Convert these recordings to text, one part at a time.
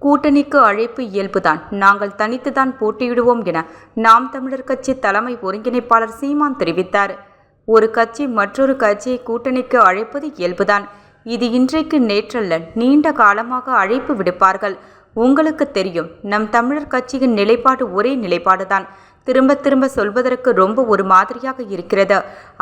கூட்டணிக்கு அழைப்பு இயல்புதான், நாங்கள் தனித்துதான் போட்டியிடுவோம் என நாம் தமிழர் கட்சி தலைமை ஒருங்கிணைப்பாளர் சீமான் தெரிவித்தார். ஒரு கட்சி மற்றொரு கட்சியை கூட்டணிக்கு அழைப்பது இயல்புதான். இது இன்றைக்கு நேற்றல்ல, நீண்ட காலமாக அழைப்பு விடுப்பார்கள். உங்களுக்கு தெரியும், நம் தமிழர் கட்சியின் நிலைப்பாடு ஒரே நிலைப்பாடுதான். திரும்ப திரும்ப சொல்வதற்கு ரொம்ப ஒரு மாதிரியாக இருக்கிறது.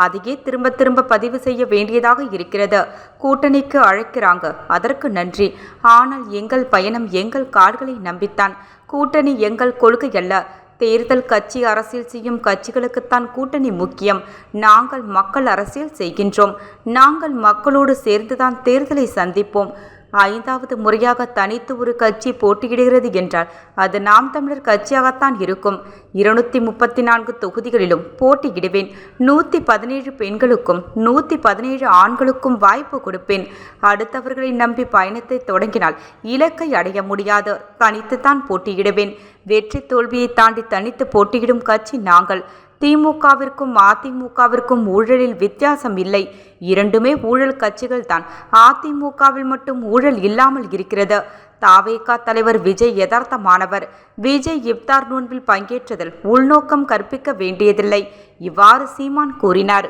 அதையே திரும்ப திரும்ப பதிவு செய்ய வேண்டியதாக இருக்கிறது. கூட்டணிக்கு அழைக்கிறாங்க, அதற்கு நன்றி. ஆனால் எங்கள் பயணம் எங்கள் கால்களை நம்பித்தான். கூட்டணி எங்கள் கொள்கை அல்ல. தேர்தல் கட்சி அரசியல் செய்யும் கட்சிகளுக்குத்தான் கூட்டணி முக்கியம். நாங்கள் மக்கள் அரசியல் செய்கின்றோம். நாங்கள் மக்களோடு சேர்ந்துதான் தேர்தலை சந்திப்போம். 5வது முறையாக தனித்து ஒரு கட்சி போட்டியிடுகிறது என்றால் அது நாம் தமிழர் கட்சியாகத்தான் இருக்கும். 234 தொகுதிகளிலும் போட்டியிடுவேன். 117 பெண்களுக்கும் 117 ஆண்களுக்கும் வாய்ப்பு கொடுப்பேன். அடுத்தவர்களை நம்பி பயணத்தை தொடங்கினால் இலக்கை அடைய முடியாது. தனித்துத்தான் போட்டியிடுவேன். வெற்றி தோல்வியை தாண்டி தனித்து போட்டியிடும் கட்சி நாங்கள். திமுகவிற்கும் அதிமுகவிற்கும் ஊழலில் வித்தியாசம் இல்லை. இரண்டுமே ஊழல் கட்சிகள் தான். அதிமுகவில் மட்டும் ஊழல் இல்லாமல் இருக்கிறது. தாவேகா தலைவர் விஜய் யதார்த்தமானவர். விஜய் இப்தார் நோன்பில் பங்கேற்றதில் உள்நோக்கம் கற்பிக்க வேண்டியதில்லை. இவ்வாறு சீமான் கூறினார்.